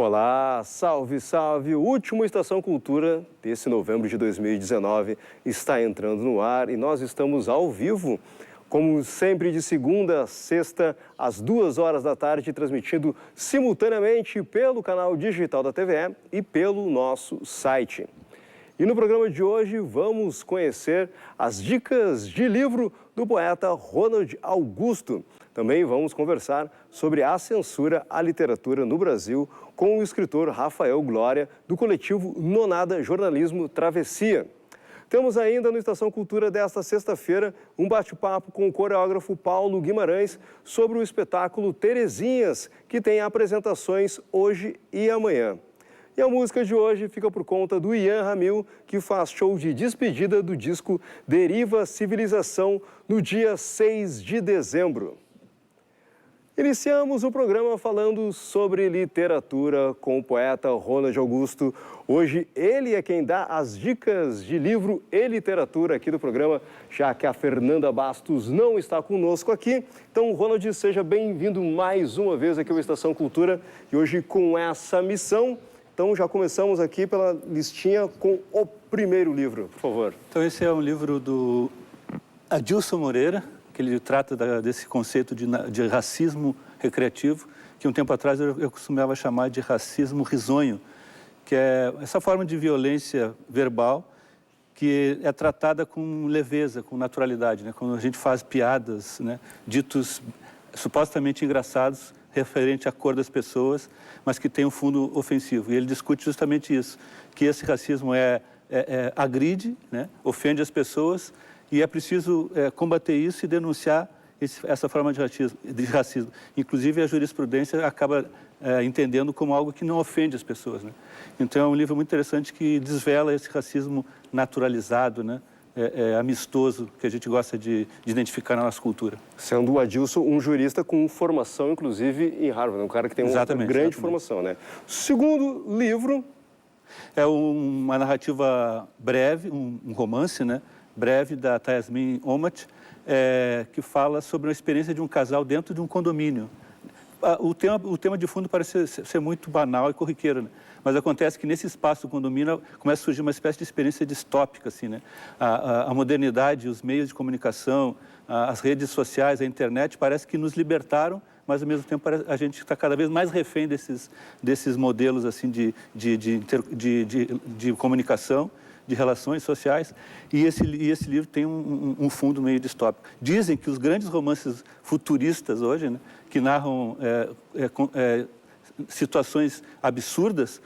Olá, salve, salve! O último Estação Cultura desse novembro de 2019 está entrando no ar e nós estamos ao vivo, como sempre de segunda a sexta, às 2 horas da tarde, transmitindo simultaneamente pelo canal digital da TVE e pelo nosso site. E no programa de hoje vamos conhecer as dicas de livro do poeta Ronald Augusto. Também vamos conversar sobre a censura à literatura no Brasil com o escritor Rafael Glória, do coletivo Nonada Jornalismo Travessia. Temos ainda no Estação Cultura desta sexta-feira um bate-papo com o coreógrafo Paulo Guimarães sobre o espetáculo Terezinhas, que tem apresentações hoje e amanhã. E a música de hoje fica por conta do Ian Ramil, que faz show de despedida do disco Deriva Civilização no dia 6 de dezembro. Iniciamos o programa falando sobre literatura com o poeta Ronald Augusto. Hoje ele é quem dá as dicas de livro e literatura aqui do programa, já que a Fernanda Bastos não está conosco aqui. Então, Ronald, seja bem-vindo mais uma vez aqui ao Estação Cultura e hoje com essa missão. Então, já começamos aqui pela listinha com o primeiro livro, por favor. Então, esse é um livro do Adilson Moreira, que ele trata desse conceito de racismo recreativo, que um tempo atrás eu costumava chamar de racismo risonho, que é essa forma de violência verbal que é tratada com leveza, com naturalidade, né? Quando a gente faz piadas, né, ditos supostamente engraçados, referente à cor das pessoas, mas que tem um fundo ofensivo. E ele discute justamente isso, que esse racismo agride, né, ofende as pessoas, e é preciso combater isso e denunciar essa forma de racismo. Inclusive, a jurisprudência acaba entendendo como algo que não ofende as pessoas, né? Então, é um livro muito interessante que desvela esse racismo naturalizado, né? Amistoso, que a gente gosta de identificar na nossa cultura. Sendo o Adilson um jurista com formação, inclusive, em Harvard, um cara que tem uma grande formação, né? Segundo livro... É uma narrativa breve, um romance, né? Breve, da Yasmin Omat, que fala sobre a experiência de um casal dentro de um condomínio. O tema de fundo parece ser muito banal e corriqueiro, né? Mas acontece que nesse espaço do condomínio começa a surgir uma espécie de experiência distópica, assim, né? A modernidade, os meios de comunicação, as redes sociais, a internet, parece que nos libertaram, mas ao mesmo tempo a gente está cada vez mais refém desses modelos assim, de comunicação, de relações sociais, e esse livro tem um fundo meio distópico. Dizem que os grandes romances futuristas hoje, né, que narram situações absurdas,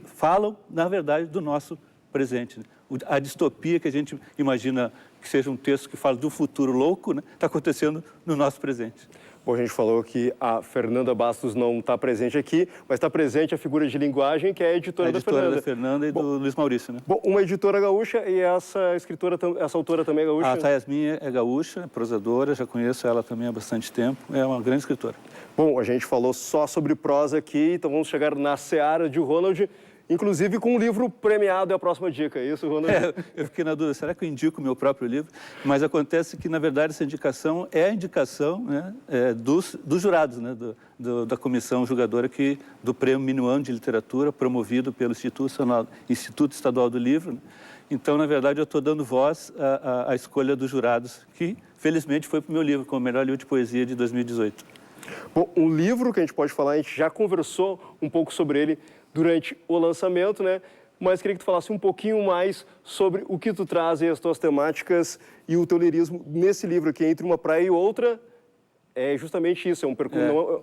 falam, na verdade, do nosso presente, né? A distopia que a gente imagina que seja um texto que fala do futuro louco, né, está acontecendo no nosso presente. Bom, a gente falou que a Fernanda Bastos não está presente aqui, mas está presente a figura de linguagem, que é a editora da Fernanda. Da Fernanda e do Luiz Maurício, né? Bom, uma editora gaúcha e essa autora também é gaúcha? A Yasmin é gaúcha, é prosadora, já conheço ela também há bastante tempo, é uma grande escritora. Bom, a gente falou só sobre prosa aqui, então vamos chegar na seara de Ronald, inclusive com um livro premiado, é a próxima dica, é isso, Ronald? Eu fiquei na dúvida, será que eu indico o meu próprio livro? Mas acontece que, na verdade, essa indicação é a indicação, né, dos jurados, né, da comissão julgadora do Prêmio Minuano de Literatura, promovido pelo Instituto Estadual do Livro, né? Então, na verdade, eu estou dando voz à escolha dos jurados, que, felizmente, foi para o meu livro, como o melhor livro de poesia de 2018. Bom, um livro que a gente pode falar, a gente já conversou um pouco sobre ele durante o lançamento, né? Mas queria que tu falasse um pouquinho mais sobre o que tu traz e as tuas temáticas e o teu lirismo nesse livro aqui, Entre uma Praia e Outra. É justamente isso, é um percurso...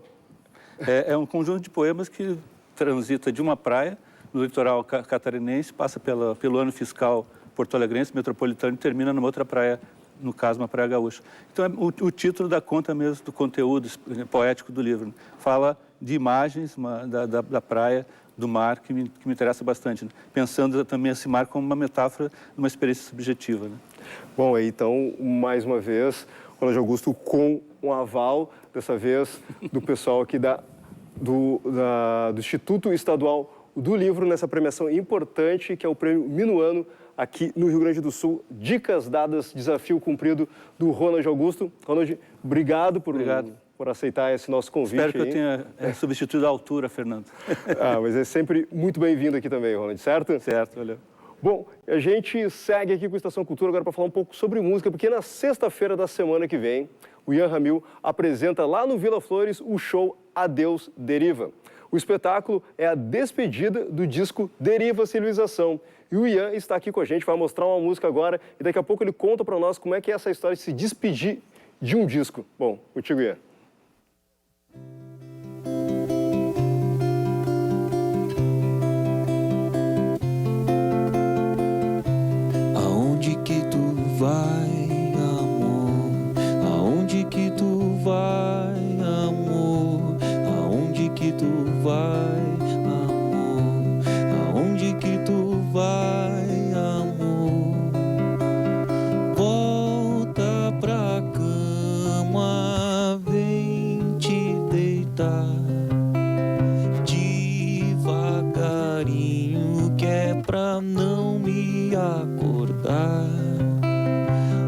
É um conjunto de poemas que transita de uma praia no litoral catarinense, passa pelo ano fiscal porto-alegrense, metropolitano, e termina numa outra praia, no caso, uma praia gaúcha. Então, o título dá conta mesmo do conteúdo poético do livro, né? Fala de imagens da praia, do mar, que me interessa bastante, né? Pensando também esse mar como uma metáfora de uma experiência subjetiva, né? Bom, então, mais uma vez, Ronald Augusto com um aval, dessa vez, do pessoal aqui do Instituto Estadual do Livro, nessa premiação importante, que é o Prêmio Minuano, aqui no Rio Grande do Sul. Dicas dadas, desafio cumprido do Ronald Augusto. Ronald, obrigado por por aceitar esse nosso convite. Espero que eu tenha substituído a altura, Fernando. Mas é sempre muito bem-vindo aqui também, Roland, certo? Certo, valeu. Bom, a gente segue aqui com a Estação Cultura agora para falar um pouco sobre música, porque na sexta-feira da semana que vem, o Ian Ramil apresenta lá no Vila Flores o show Adeus Deriva. O espetáculo é a despedida do disco Deriva Civilização. E o Ian está aqui com a gente, vai mostrar uma música agora e daqui a pouco ele conta para nós como é que é essa história de se despedir de um disco. Bom, contigo, Ian. Aonde que tu vai, amor? Aonde que tu vai, amor? Aonde que tu vai, amor? Aonde que tu vai, amor? Volta pra cama, vem te deitar devagarinho, que é pra não me acordar.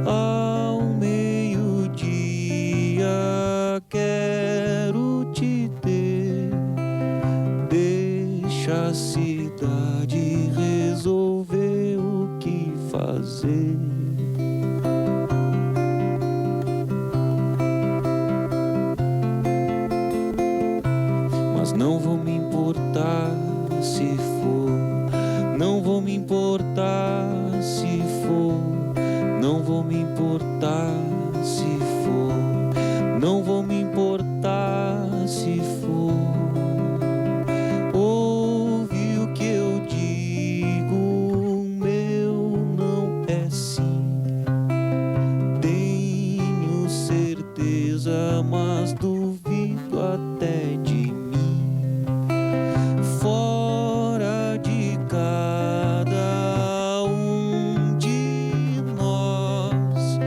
Ao meio-dia quero te ter. Deixa a cidade resolver o que fazer. Mas não vou me importar se for, não vou me importar se for, não vou me importar se for, não vou me importar se for. Ouve o que eu digo, o meu não é sim. Tenho certeza, mas duvido até de mim. Fora de cada um de nós,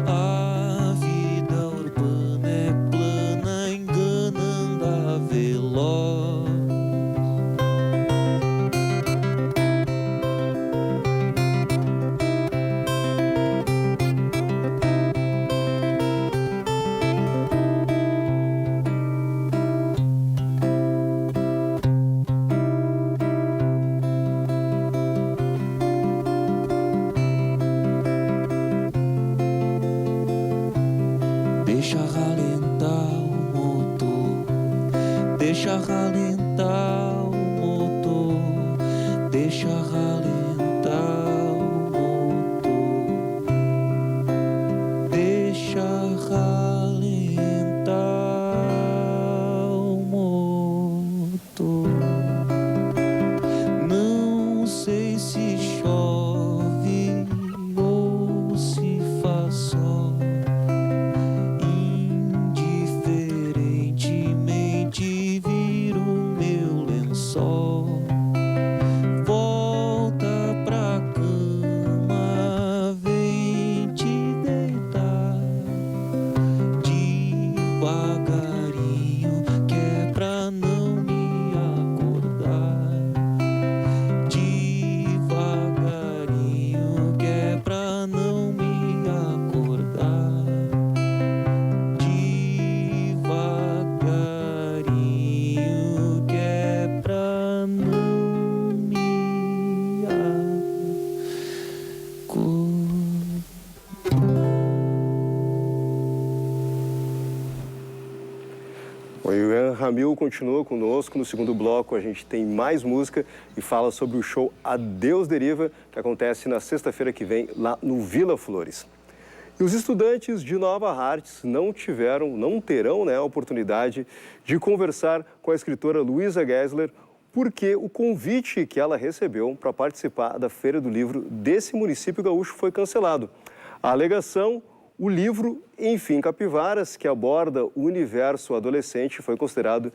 a vida urbana é plana, enganando a veloz. Deixa ralentar o motor, deixa ralentar o motor, deixa ralentar o motor, deixa ralentar o motor. Não sei se chove ou se faz sol. Indiferentemente viro meu lençol. Volta pra cama, vem te deitar devagarinho, que é pra não me acordar. Devagarinho, que é pra não me acordar. Devagarinho, que é pra não me O Ian Ramil continua conosco. No segundo bloco, a gente tem mais música e fala sobre o show Adeus Deriva, que acontece na sexta-feira que vem, lá no Vila Flores. E os estudantes de Nova Hartz não terão a oportunidade de conversar com a escritora Luísa Gessler, porque o convite que ela recebeu para participar da Feira do Livro desse município gaúcho foi cancelado. A alegação: o livro Enfim Capivaras, que aborda o universo adolescente, foi considerado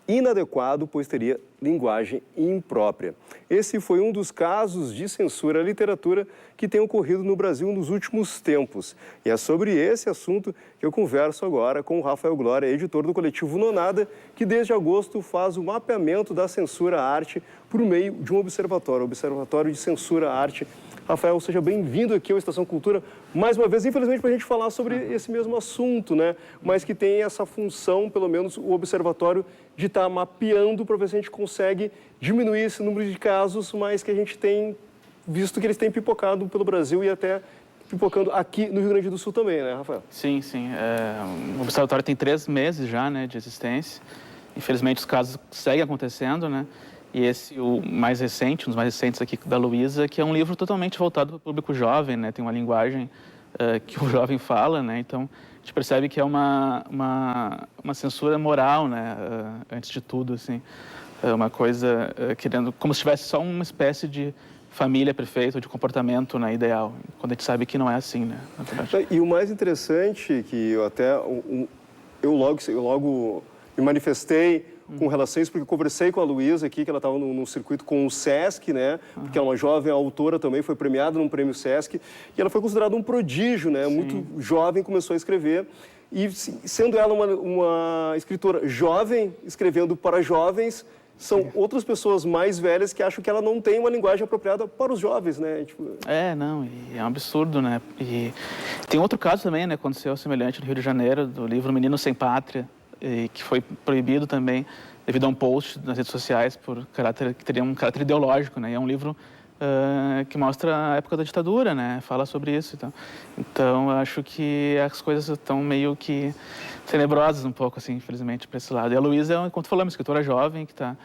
inadequado, pois teria linguagem imprópria. Esse foi um dos casos de censura à literatura que tem ocorrido no Brasil nos últimos tempos. E é sobre esse assunto que eu converso agora com o Rafael Glória, editor do coletivo Nonada, que desde agosto faz o mapeamento da censura à arte por meio de um observatório, o Observatório de Censura à Arte Rafael, seja bem-vindo aqui ao Estação Cultura, mais uma vez, infelizmente, para a gente falar sobre esse mesmo assunto, né? Mas que tem essa função, pelo menos o observatório, de estar mapeando para ver se a gente consegue diminuir esse número de casos, mas que a gente tem visto que eles têm pipocado pelo Brasil e até pipocando aqui no Rio Grande do Sul também, né, Rafael? Sim, sim. O observatório tem 3 meses já, né, de existência. Infelizmente, os casos seguem acontecendo, né? E esse, o mais recente, um dos mais recentes aqui da Luísa, que é um livro totalmente voltado para o público jovem, né? Tem uma linguagem que o jovem fala, né? Então, a gente percebe que é uma censura moral, né? Antes de tudo, assim. É uma coisa querendo... Como se tivesse só uma espécie de família perfeita, de comportamento, né, ideal. Quando a gente sabe que não é assim, né? Na verdade. E o mais interessante, que eu até... Eu logo me manifestei com relação a isso, porque eu conversei com a Luísa aqui, que ela estava num circuito com o Sesc, né? Porque ela é uma jovem autora também, foi premiada num prêmio Sesc, e ela foi considerada um prodígio, né? Sim. Muito jovem, começou a escrever, e sendo ela uma escritora jovem, escrevendo para jovens, são outras pessoas mais velhas que acham que ela não tem uma linguagem apropriada para os jovens, né? Tipo... Não, e é um absurdo, né? E tem outro caso também, né? Aconteceu semelhante no Rio de Janeiro, do livro Menino Sem Pátria, que foi proibido também devido a um post nas redes sociais que teria um caráter ideológico, né? E é um livro que mostra a época da ditadura, né? Fala sobre isso. Então eu acho que as coisas estão meio que tenebrosas um pouco, assim, infelizmente, para esse lado. E a Luísa, como tu falou, é uma escritora jovem, que está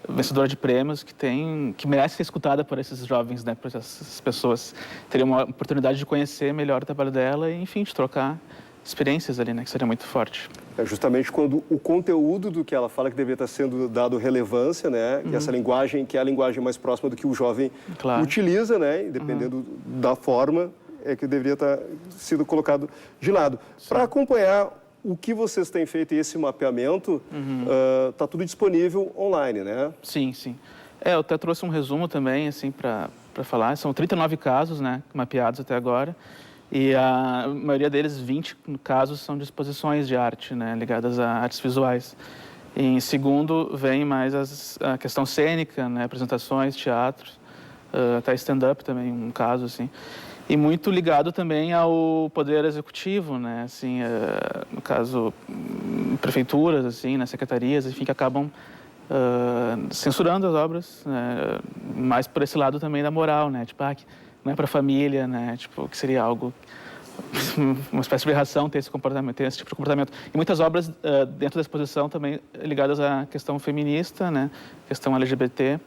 vencedora de prêmios, que merece ser escutada por esses jovens, né? Por essas pessoas terem uma oportunidade de conhecer melhor o trabalho dela e, enfim, de trocar experiências ali, né? Que seria muito forte. É justamente quando o conteúdo do que ela fala que deveria estar sendo dado relevância, né? Que essa linguagem, que é a linguagem mais próxima do que o jovem utiliza, né? E dependendo da forma, é que deveria estar sendo colocado de lado. Para acompanhar o que vocês têm feito e esse mapeamento, está tudo disponível online, né? Sim, sim. Eu até trouxe um resumo também, assim, para falar. São 39 casos, né? Mapeados até agora. E a maioria deles, 20 casos, são de exposições de arte, né, ligadas a artes visuais. E em segundo, vem mais a questão cênica, né, apresentações, teatros, até stand-up também, um caso, assim. E muito ligado também ao poder executivo, né, assim, no caso, prefeituras, assim, né, secretarias, enfim, que acabam censurando as obras, né, mais por esse lado também da moral, né, tipo, não é para a família, né? Tipo, que seria algo, uma espécie de aberração ter esse comportamento, ter esse tipo de comportamento. E muitas obras dentro da exposição também ligadas à questão feminista, né? Questão LGBT,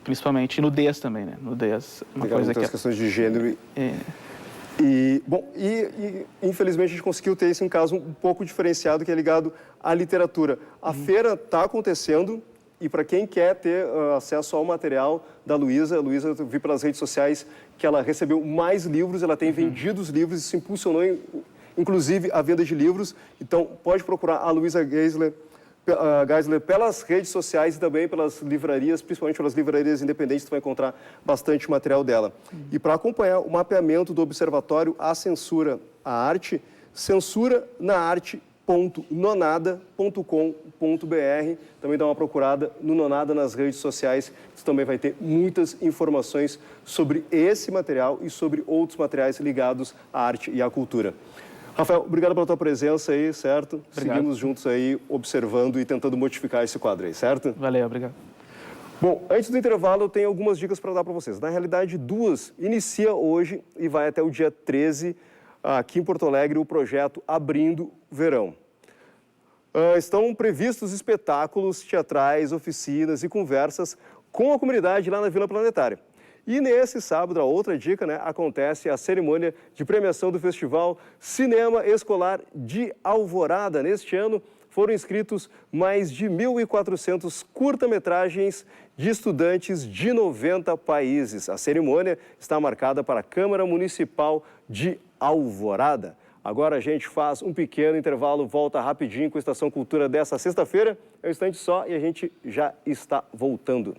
principalmente, e nudez também, né? Nudez, uma coisa que... As questões de gênero. Bom, infelizmente a gente conseguiu ter esse um caso um pouco diferenciado, que é ligado à literatura. A feira está acontecendo. E para quem quer ter acesso ao material da Luísa, eu vi pelas redes sociais que ela recebeu mais livros, ela tem vendido os livros, isso impulsionou, inclusive, a venda de livros. Então, pode procurar a Luísa Geisler pelas redes sociais e também pelas livrarias, principalmente pelas livrarias independentes, você vai encontrar bastante material dela. E para acompanhar o mapeamento do Observatório à Censura à Arte, censura na arte nonada.com.br, também dá uma procurada no Nonada nas redes sociais, você também vai ter muitas informações sobre esse material e sobre outros materiais ligados à arte e à cultura. Rafael, obrigado pela tua presença aí, certo? Obrigado. Seguimos juntos aí, observando e tentando modificar esse quadro aí, certo? Valeu, obrigado. Bom, antes do intervalo, eu tenho algumas dicas para dar para vocês. Na realidade, 2. Inicia hoje e vai até o dia 13, aqui em Porto Alegre, o projeto Abrindo Verão. Estão previstos espetáculos teatrais, oficinas e conversas com a comunidade lá na Vila Planetária. E nesse sábado, a outra dica, né, acontece a cerimônia de premiação do Festival Cinema Escolar de Alvorada. Neste ano, foram inscritos mais de 1.400 curta-metragens de estudantes de 90 países. A cerimônia está marcada para a Câmara Municipal de Alvorada. Agora a gente faz um pequeno intervalo, volta rapidinho com a Estação Cultura dessa sexta-feira. É um instante só e a gente já está voltando.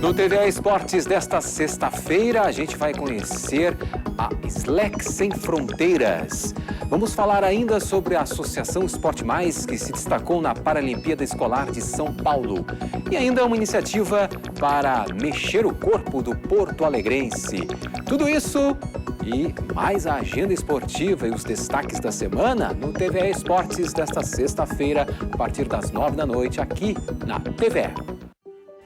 No TVE Esportes desta sexta-feira, a gente vai conhecer a Slack Sem Fronteiras. Vamos falar ainda sobre a Associação Esporte Mais, que se destacou na Paralimpíada Escolar de São Paulo. E ainda uma iniciativa para mexer o corpo do Porto Alegrense. Tudo isso e mais a agenda esportiva e os destaques da semana no TVE Esportes desta sexta-feira, a partir das 9 da noite, aqui na TVE.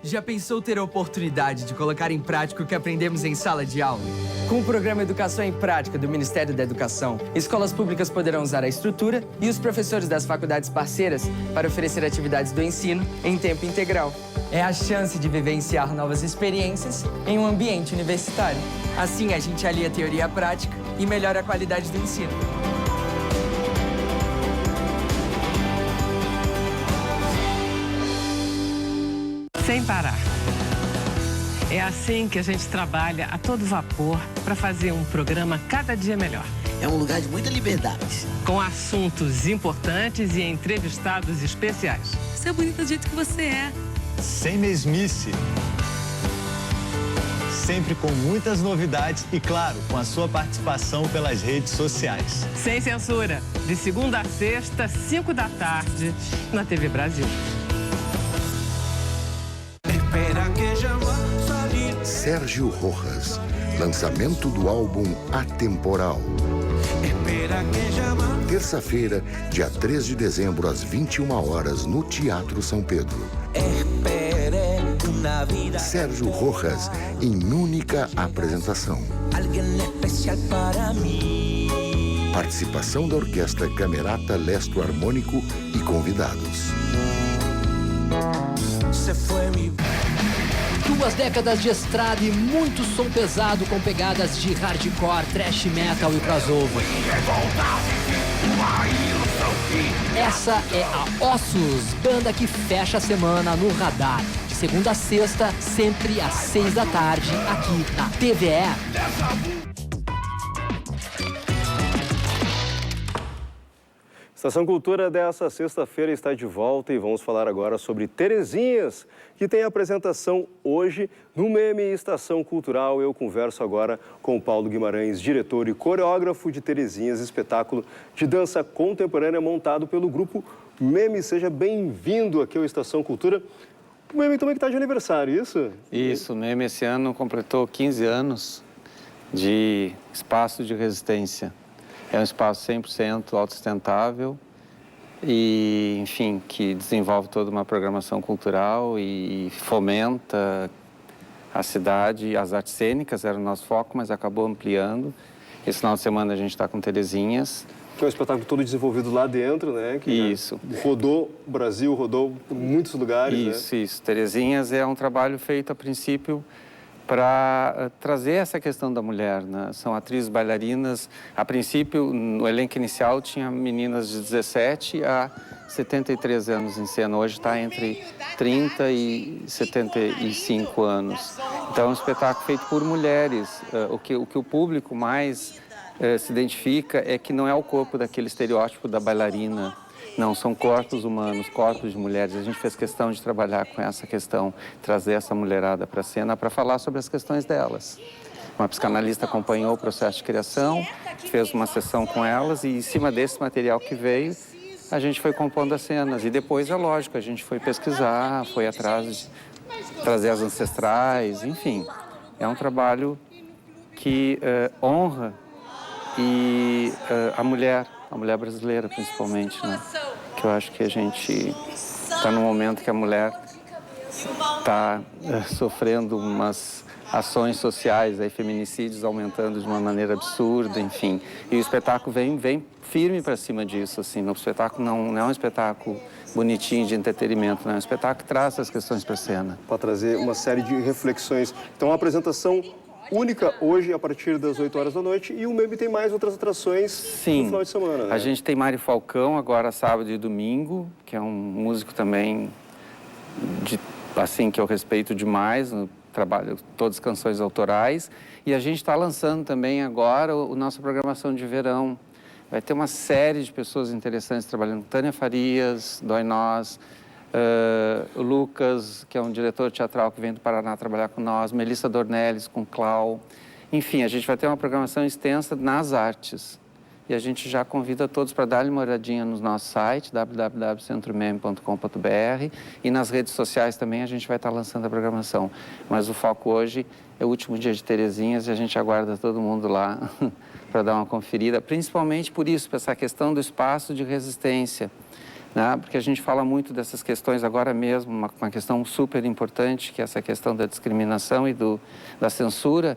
Já pensou ter a oportunidade de colocar em prática o que aprendemos em sala de aula? Com o programa Educação em Prática do Ministério da Educação, escolas públicas poderão usar a estrutura e os professores das faculdades parceiras para oferecer atividades do ensino em tempo integral. É a chance de vivenciar novas experiências em um ambiente universitário. Assim, a gente alia a teoria à prática e melhora a qualidade do ensino. Sem parar. É assim que a gente trabalha a todo vapor para fazer um programa cada dia melhor. É um lugar de muita liberdade. Com assuntos importantes e entrevistados especiais. Você é bonita do jeito que você é. Sem mesmice. Sempre com muitas novidades e, claro, com a sua participação pelas redes sociais. Sem censura. De segunda a sexta, 5 da tarde, na TV Brasil. Sérgio Rojas, lançamento do álbum Atemporal. Terça-feira, dia 3 de dezembro, às 21 horas, no Teatro São Pedro. Sérgio Rojas, em única apresentação. Participação da Orquestra Camerata Lesto Harmônico e convidados. 2 décadas de estrada e muito som pesado com pegadas de hardcore, thrash metal e crossover. Essa é a Ossos, banda que fecha a semana no Radar. De segunda a sexta, sempre às 6 da tarde, aqui na TVE. Estação Cultura dessa sexta-feira está de volta e vamos falar agora sobre Terezinhas, que tem apresentação hoje no Meme Estação Cultural. Eu converso agora com o Paulo Guimarães, diretor e coreógrafo de Terezinhas, espetáculo de dança contemporânea montado pelo grupo Meme. Seja bem-vindo aqui ao Estação Cultura. O Meme também que está de aniversário, isso? Isso, o Meme esse ano completou 15 anos de espaço de resistência. É um espaço 100% autossustentável e, enfim, que desenvolve toda uma programação cultural e fomenta a cidade. As artes cênicas era o nosso foco, mas acabou ampliando. Esse final de semana a gente está com Terezinhas. Que é um espetáculo todo desenvolvido lá dentro, né? Que isso. Rodou o Brasil, rodou por muitos lugares, isso, né? Isso. Terezinhas é um trabalho feito, a princípio, para trazer essa questão da mulher, né? São atrizes bailarinas. A princípio, no elenco inicial, tinha meninas de 17 a 73 anos em cena. Hoje está entre 30 e 75 anos. Então, é um espetáculo feito por mulheres. O que o público mais se identifica é que não é o corpo daquele estereótipo da bailarina. Não, são corpos humanos, corpos de mulheres. A gente fez questão de trabalhar com essa questão, trazer essa mulherada para a cena para falar sobre as questões delas. Uma psicanalista acompanhou o processo de criação, fez uma sessão com elas e, em cima desse material que veio, a gente foi compondo as cenas. E depois, é lógico, a gente foi pesquisar, foi atrás de trazer as ancestrais, enfim. É um trabalho que honra a mulher brasileira, principalmente, né? Que eu acho que a gente está num momento que a mulher está sofrendo umas ações sociais, aí, feminicídios aumentando de uma maneira absurda, enfim. E o espetáculo vem firme para cima disso, assim. O espetáculo não é um espetáculo bonitinho de entretenimento, não é um espetáculo que traz essas questões para a cena. Para trazer uma série de reflexões. Então, a apresentação única hoje, a partir das 8 horas da noite, e o Meme tem mais outras atrações no final de semana, né? A gente tem Mário Falcão agora sábado e domingo, que é um músico também que eu respeito demais, no trabalho, todas as canções autorais, e a gente está lançando também agora a nossa programação de verão. Vai ter uma série de pessoas interessantes trabalhando. Tânia Farias, Dói Nós, o Lucas, que é um diretor teatral que vem do Paraná trabalhar com nós, Melissa Dornelles com Clau. Enfim, a gente vai ter uma programação extensa nas artes. E a gente já convida todos para darem uma olhadinha no nosso site, www.centromeme.com.br, e nas redes sociais também a gente vai estar lançando a programação. Mas o foco hoje é o último dia de Terezinhas e a gente aguarda todo mundo lá para dar uma conferida, principalmente por isso, por essa questão do espaço de resistência, né? Porque a gente fala muito dessas questões agora mesmo, uma questão super importante, que é essa questão da discriminação e da censura,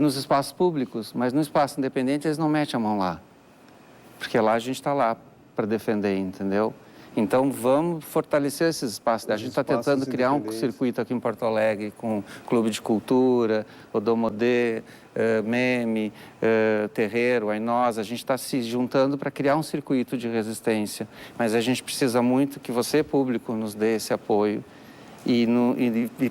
nos espaços públicos, mas no espaço independente eles não metem a mão lá, porque lá a gente está lá para defender, entendeu? Então vamos fortalecer esses espaços. A gente está tentando criar um circuito aqui em Porto Alegre com Clube de Cultura, Odomodê, Meme, Terreiro, Ainós. A gente está se juntando para criar um circuito de resistência, mas a gente precisa muito que você, público, nos dê esse apoio. E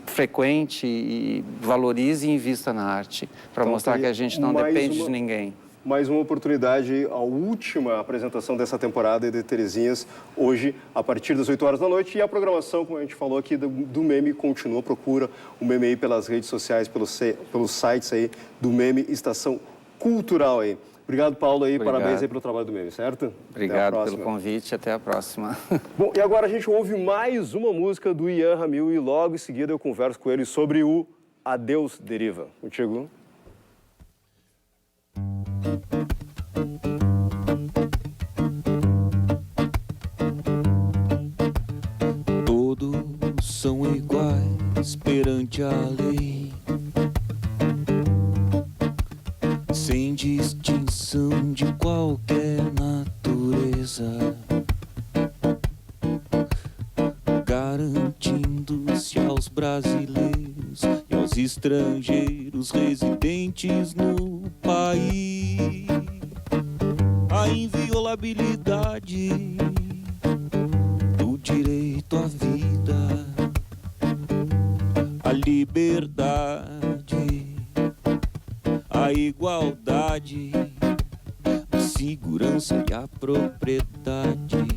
frequente, e valorize e invista na arte, para mostrar que a gente não depende de ninguém. Mais uma oportunidade, a última apresentação dessa temporada de Terezinhas, hoje, a partir das 8 horas da noite. E a programação, como a gente falou aqui, do Meme continua. Procura o Meme aí pelas redes sociais, pelos sites aí do Meme Estação Cultural aí. Obrigado, Paulo, aí. Obrigado. Parabéns aí pelo trabalho do Meme, certo? Obrigado pelo convite, até a próxima. Bom, e agora a gente ouve mais uma música do Ian Ramil e logo em seguida eu converso com ele sobre o Adeus Deriva. Contigo. Todos são iguais perante a lei, sem distinção de qualquer natureza, garantindo-se aos brasileiros e aos estrangeiros residentes no país a inviolabilidade do direito à vida, a liberdade, a igualdade, a segurança e a propriedade,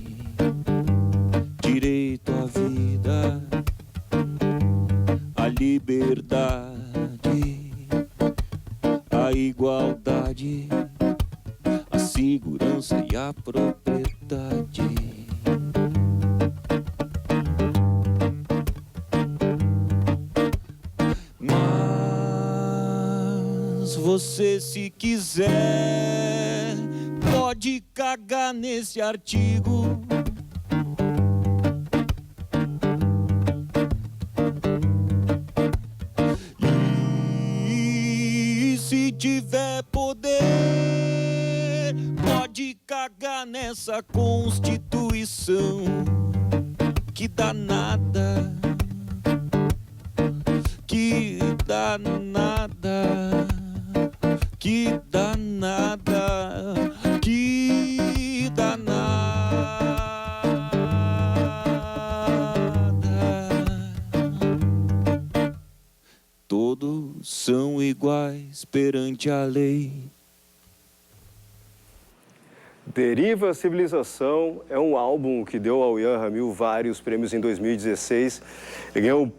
direito à vida, a liberdade, a igualdade, a segurança e a propriedade. Mas você, se quiser, pode cagar nesse artigo. E se tiver poder, pode cagar nessa Constituição que dá nada, que dá nada, que dá nada, que dá nada. Todos são iguais perante a lei. Deriva Civilização é um álbum que deu ao Ian Ramil vários prêmios em 2016. Ele ganhou o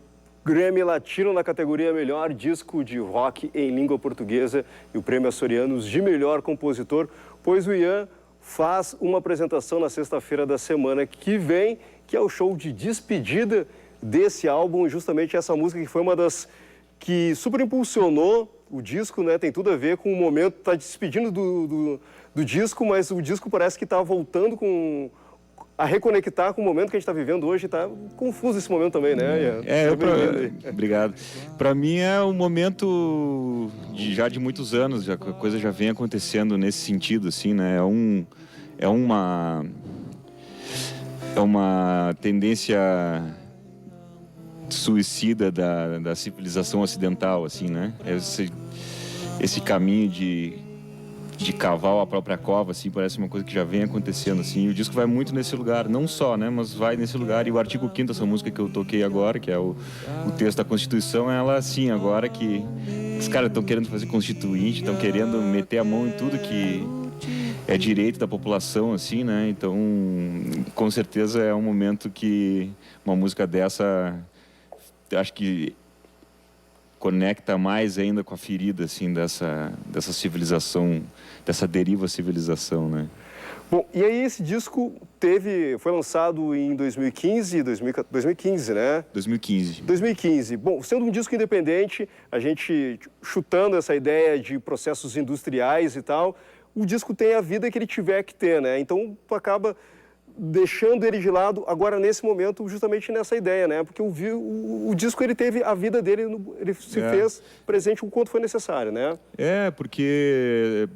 Grammy Latino na categoria Melhor Disco de Rock em Língua Portuguesa e o Prêmio Açorianos de Melhor Compositor, pois o Ian faz uma apresentação na sexta-feira da semana que vem, que é o show de despedida desse álbum, justamente essa música que foi uma das que super impulsionou o disco, né? Tem tudo a ver com o momento, tá despedindo do disco, mas o disco parece que está voltando a reconectar com o momento que a gente está vivendo hoje. Está confuso esse momento também, né? Obrigado. Para mim é um momento já de muitos anos, a coisa já vem acontecendo nesse sentido, assim, né? É uma tendência suicida da civilização ocidental, assim, né? Esse caminho de cavar a própria cova, assim, parece uma coisa que já vem acontecendo, assim. E o disco vai muito nesse lugar, não só, né, mas vai nesse lugar. E o artigo 5º, essa música que eu toquei agora, que é o texto da Constituição, ela, assim, agora que os caras estão querendo fazer constituinte, estão querendo meter a mão em tudo que é direito da população, assim, né? Então, com certeza é um momento que uma música dessa, acho que conecta mais ainda com a ferida, assim, dessa civilização, dessa deriva civilização, né? Bom, e aí esse disco foi lançado em 2015, 2015, né? 2015. 2015. Bom, sendo um disco independente, a gente chutando essa ideia de processos industriais e tal, o disco tem a vida que ele tiver que ter, né? Então, tu acaba deixando ele de lado agora nesse momento, justamente nessa ideia, né? Porque o disco, ele teve a vida dele, ele se fez presente o quanto foi necessário, né? Porque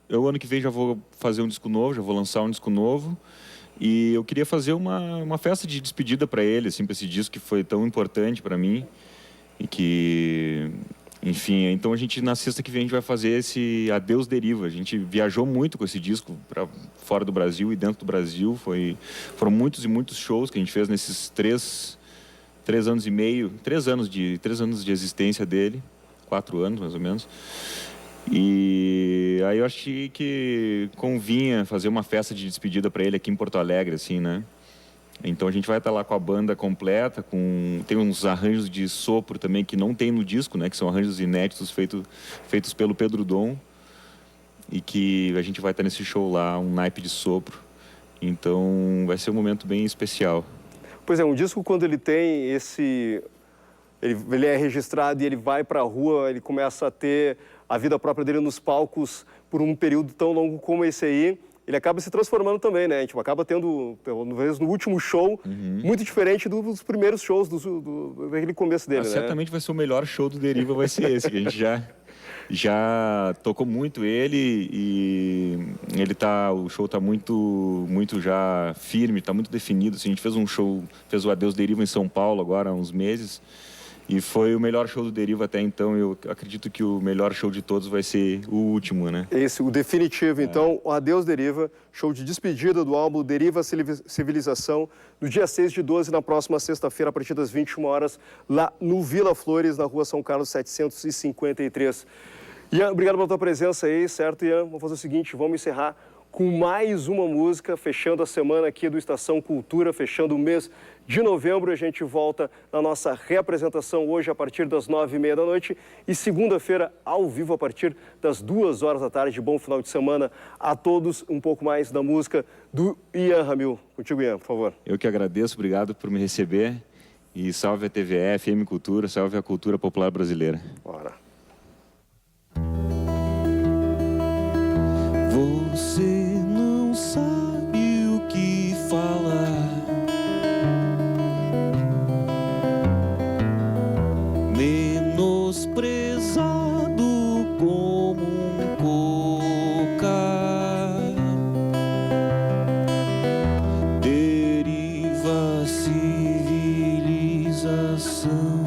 eu ano que vem já vou fazer um disco novo, já vou lançar um disco novo. E eu queria fazer uma festa de despedida para ele, assim, para esse disco que foi tão importante para mim. E que, enfim, então a gente, na sexta que vem, a gente vai fazer esse Adeus Deriva. A gente viajou muito com esse disco para fora do Brasil e dentro do Brasil. Foram muitos e muitos shows que a gente fez nesses 3 anos e meio, 3 anos de existência dele, 4 anos mais ou menos. E aí eu achei que convinha fazer uma festa de despedida para ele aqui em Porto Alegre, assim, né? Então a gente vai estar lá com a banda completa, tem uns arranjos de sopro também que não tem no disco, né? Que são arranjos inéditos feitos pelo Pedro Dom. E que a gente vai estar nesse show lá, um naipe de sopro. Então vai ser um momento bem especial. Pois é, um disco quando ele tem esse... Ele é registrado e ele vai para a rua, ele começa a ter a vida própria dele nos palcos por um período tão longo como esse aí, ele acaba se transformando também, né? A gente acaba tendo, talvez no último show, muito diferente dos primeiros shows daquele começo dele, né? Certamente vai ser o melhor show do Deriva, vai ser esse, que a gente já tocou muito ele e o show tá muito já firme, tá muito definido. Assim, a gente fez o Adeus Deriva em São Paulo agora há uns meses. E foi o melhor show do Deriva até então. Eu acredito que o melhor show de todos vai ser o último, né? Esse, o definitivo. Então, o Adeus Deriva, show de despedida do álbum Deriva Civilização, no dia 6/12, na próxima sexta-feira, a partir das 21 horas, lá no Vila Flores, na rua São Carlos 753. Ian, obrigado pela tua presença aí, certo, Ian? Vamos fazer o seguinte, vamos encerrar com mais uma música, fechando a semana aqui do Estação Cultura, fechando o mês de novembro. A gente volta na nossa reapresentação hoje a partir das 9h30 da noite e segunda-feira ao vivo a partir das 2 horas da tarde. Bom final de semana a todos. Um pouco mais da música do Ian Ramil. Contigo, Ian, por favor. Eu que agradeço, obrigado por me receber e salve a TVE, FM Cultura, salve a cultura popular brasileira. Bora. Você não sabe o que falar, menosprezado como um cocar, deriva civilização.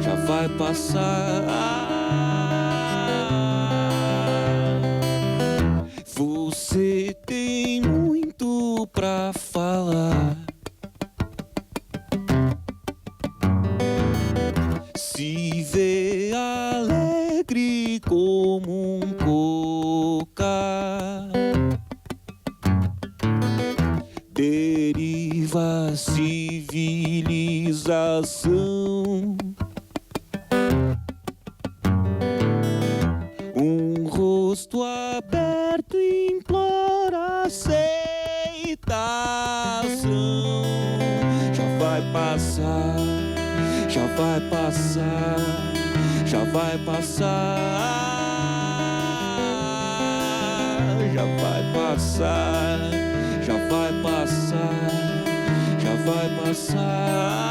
Já vai passar. Você tem muito pra falar. Se vê alegre como um cocar, deriva civilização. Um rosto aberto implora aceitação. Já vai passar, já vai passar, já vai passar. Já vai passar, já vai passar, já vai passar.